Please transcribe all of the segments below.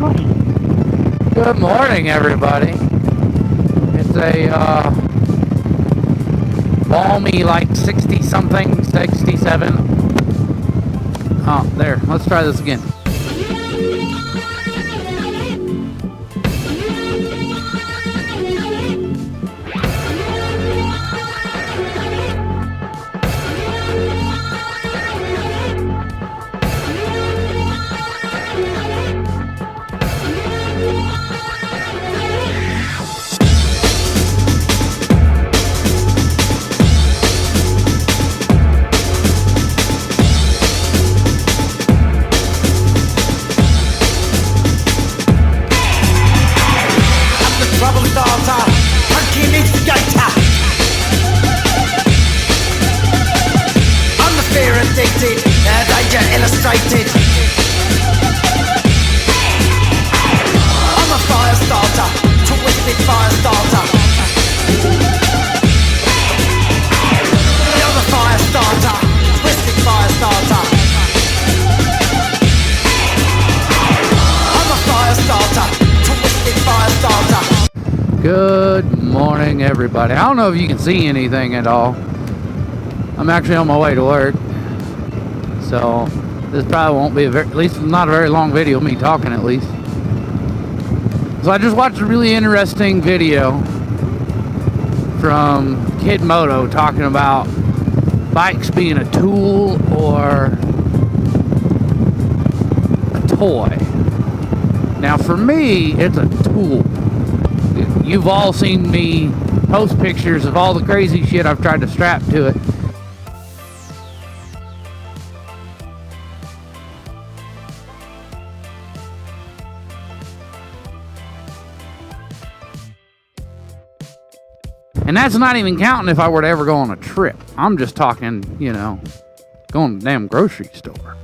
Good morning, everybody. It's a balmy, like 60-something, 67. Oh, there. Let's try this again. Illustrated. I'm a fire starter, twisted fire starter. You're the fire starter, twisted fire starter. I'm a fire starter, twisted fire starter. Good morning, everybody. I don't know if you can see anything at all. I'm actually on my way to work, so this probably won't be at least not a very long video of me talking, at least. So I just watched a really interesting video from Kid Moto talking about bikes being a tool or a toy. Now for me, it's a tool. You've all seen me post pictures of all the crazy shit I've tried to strap to it. And that's not even counting if I were to ever go on a trip. I'm just talking, you know, going to the damn grocery store.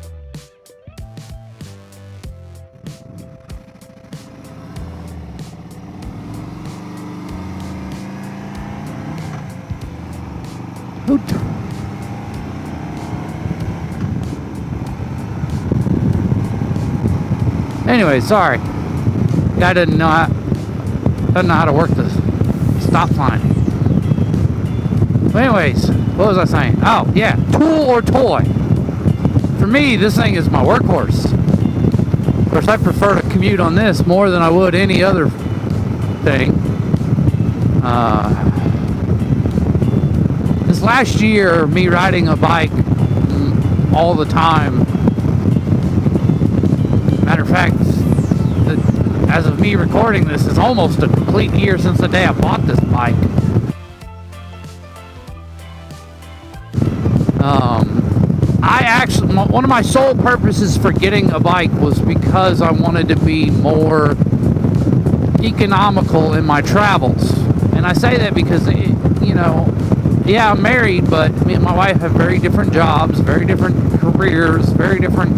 Anyway, sorry. Guy doesn't know how to work the stop sign. But anyways, what was I saying? Oh, yeah, tool or toy. For me, this thing is my workhorse. Of course, I prefer to commute on this more than I would any other thing. This last year, me riding a bike all the time. Matter of fact, as of me recording this, it's almost a complete year since the day I bought this bike. One of my sole purposes for getting a bike was because I wanted to be more economical in my travels. And I say that because, you know, yeah, I'm married, but me and my wife have very different jobs, very different careers, very different,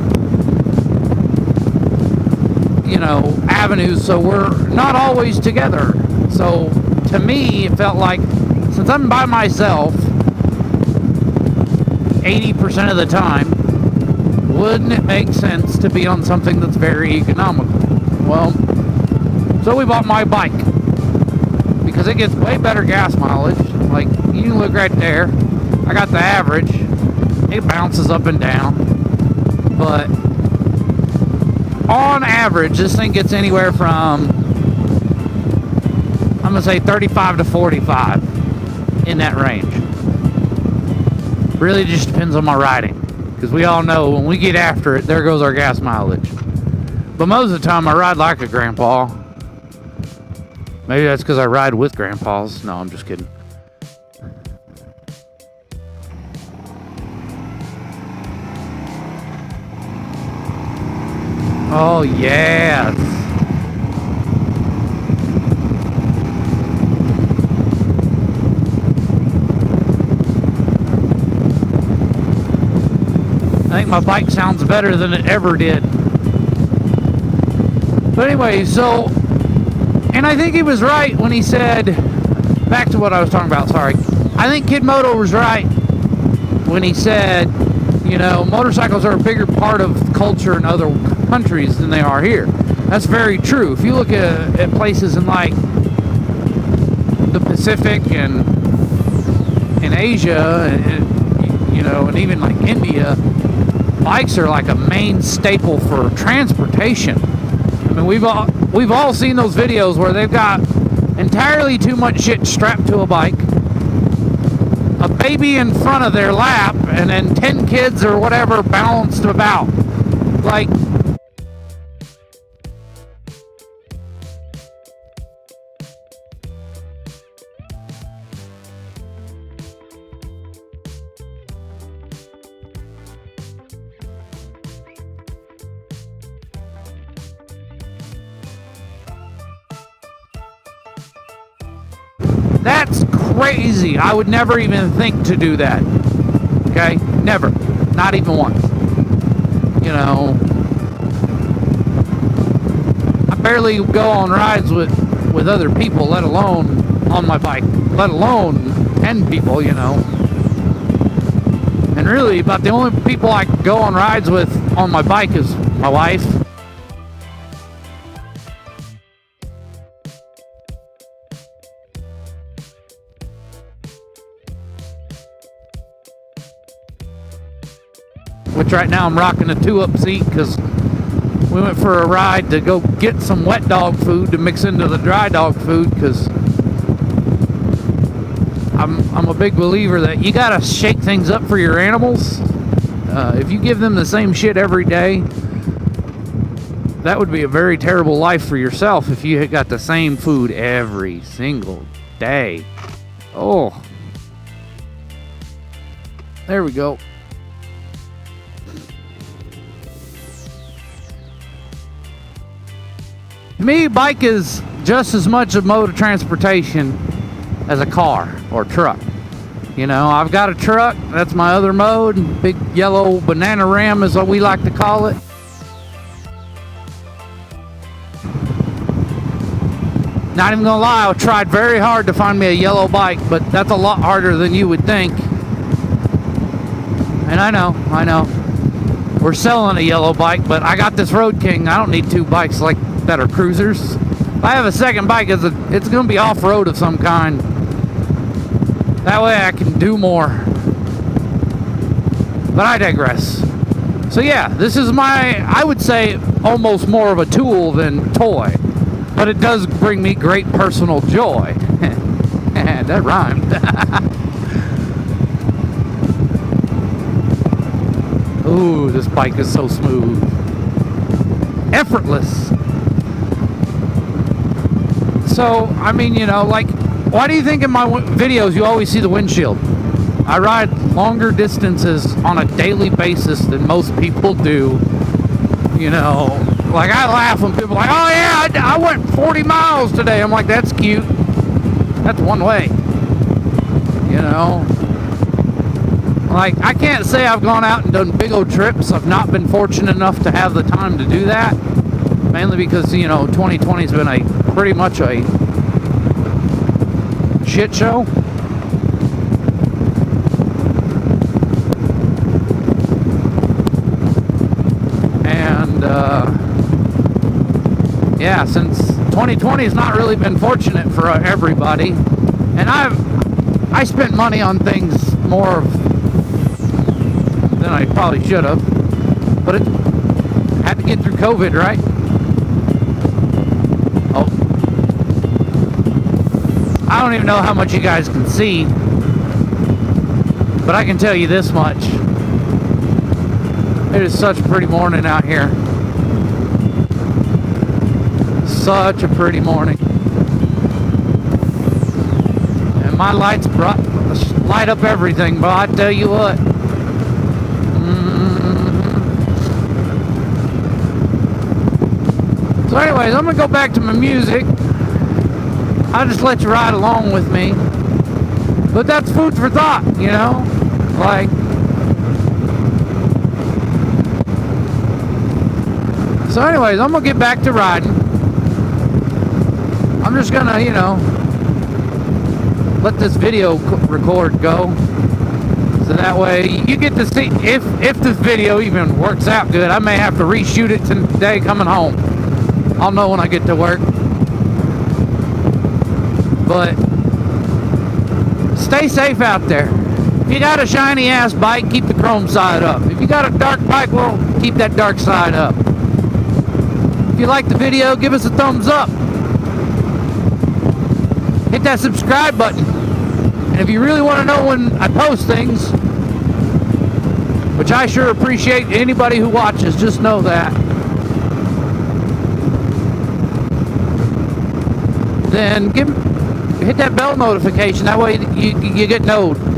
you know, avenues, so we're not always together. So to me, it felt like, since I'm by myself 80% of the time, wouldn't it make sense to be on something that's very economical? Well, so we bought my bike because it gets way better gas mileage. Like, you can look right there, I got the average. It bounces up and down, but on average, this thing gets anywhere from, I'm gonna say 35 to 45, in that range. Really just depends on my riding, because we all know when we get after it, there goes our gas mileage. But most of the time I ride like a grandpa. Maybe that's because I ride with grandpas. No, I'm just kidding. Oh, yes. I think my bike sounds better than it ever did. But anyway, so, and I think he was right when he said, back to what I was talking about, sorry. I think Kid Moto was right when he said, you know, motorcycles are a bigger part of culture in other countries than they are here. That's very true. If you look at places in like the Pacific and in Asia, and, you know, and even like India, bikes are like a main staple for transportation. I mean, we've all seen those videos where they've got entirely too much shit strapped to a bike, a baby in front of their lap, and then 10 kids or whatever balanced about. Like, that's crazy. I would never even think to do that. Okay? Never. Not even once. You know, I barely go on rides with other people, let alone on my bike, let alone 10 people, you know. And really, about the only people I go on rides with on my bike is my wife. Which right now I'm rocking a 2-up seat because we went for a ride to go get some wet dog food to mix into the dry dog food, because I'm a big believer that you gotta shake things up for your animals. If you give them the same shit every day, that would be a very terrible life for yourself if you had got the same food every single day. Oh, there we go. To me, bike is just as much a mode of transportation as a car or truck. You know, I've got a truck, that's my other mode. Big yellow banana ram is what we like to call it. Not even gonna lie, I tried very hard to find me a yellow bike, but that's a lot harder than you would think. And I know. We're selling a yellow bike, but I got this Road King. I don't need two bikes like that are cruisers. If I have a second bike, it's going to be off-road of some kind. That way I can do more. But I digress. So yeah, this is I would say, almost more of a tool than toy. But it does bring me great personal joy. That rhymed. Ooh, this bike is so smooth. Effortless. So, I mean, you know, like, why do you think in my videos you always see the windshield? I ride longer distances on a daily basis than most people do. You know, like, I laugh when people are like, oh yeah, I went 40 miles today. I'm like, that's cute. That's one way. You know? Like, I can't say I've gone out and done big old trips. I've not been fortunate enough to have the time to do that. Mainly because, you know, 2020 has been pretty much a shit show. And, yeah, since 2020 has not really been fortunate for everybody. And I spent money on things more than I probably should have. But it had to get through COVID, right? I don't even know how much you guys can see, but I can tell you this much. It is such a pretty morning out here. Such a pretty morning. And my lights light up everything, but I tell you what. So anyways, I'm going to go back to my music. I'll just let you ride along with me. But that's food for thought, you know? Like, so anyways, I'm gonna get back to riding. I'm just gonna, you know, let this video record go. So that way you get to see if this video even works out good. I may have to reshoot it today coming home. I'll know when I get to work. But stay safe out there. If you got a shiny ass bike, keep the chrome side up. If you got a dark bike, well, keep that dark side up. If you like the video, give us a thumbs up. Hit that subscribe button. And if you really want to know when I post things, which I sure appreciate anybody who watches, just know that. Then hit that bell notification. That way you get notified.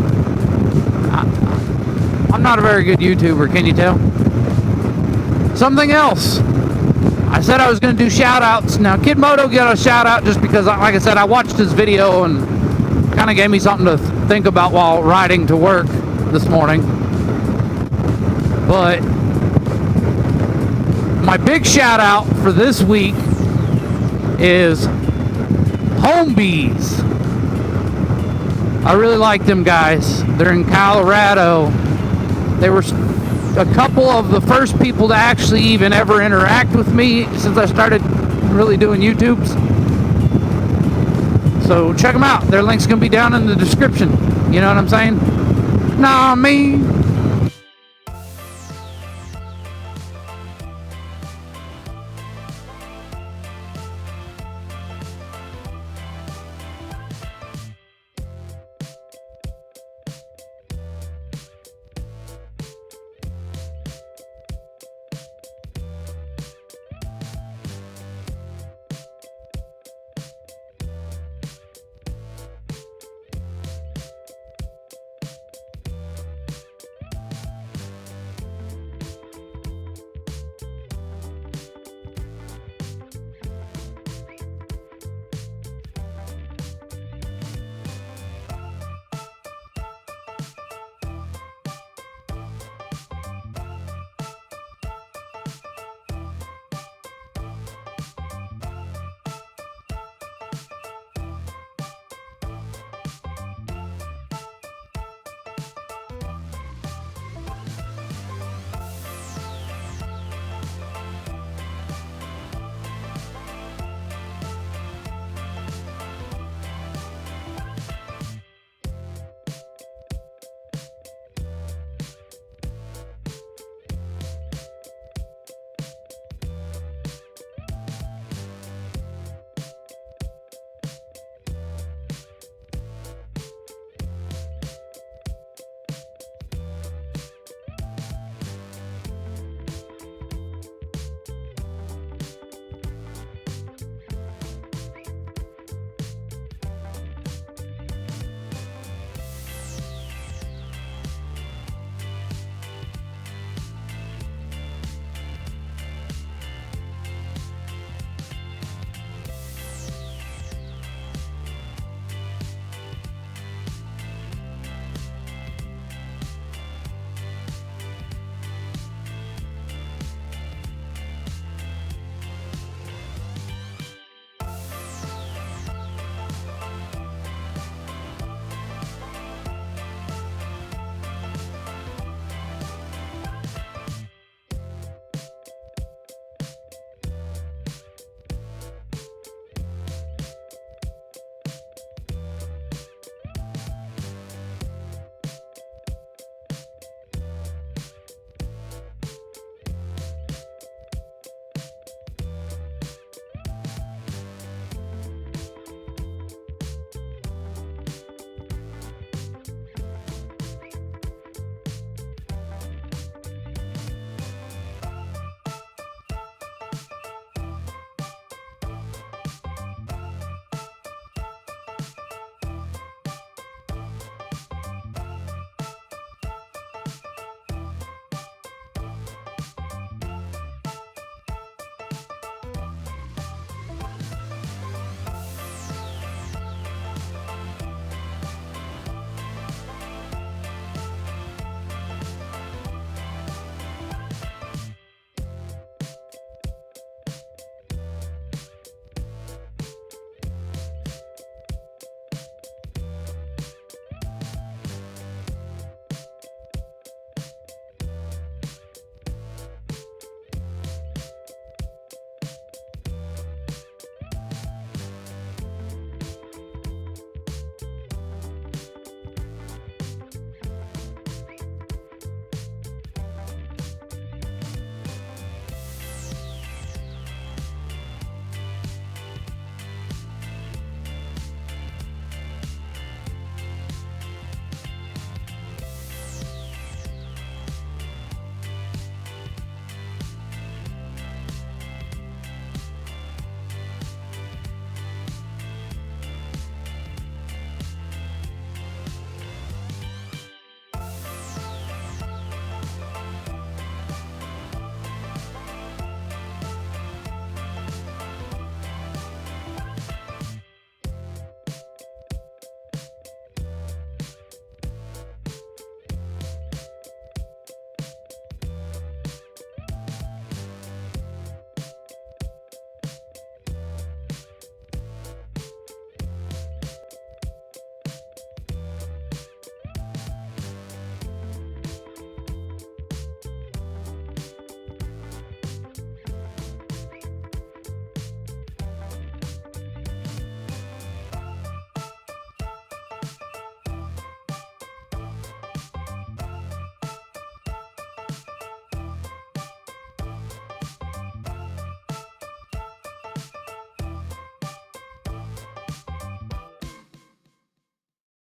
I'm not a very good YouTuber, can you tell? Something else. I said I was going to do shout outs. Now, Kid Moto got a shout out just because, like I said, I watched his video and kind of gave me something to think about while riding to work this morning. But my big shout out for this week is HOMEBEEZ. I really like them guys. They're in Colorado. They were a couple of the first people to actually even ever interact with me since I started really doing YouTubes. So check them out. Their link's gonna be down in the description. You know what I'm saying? Nah, me.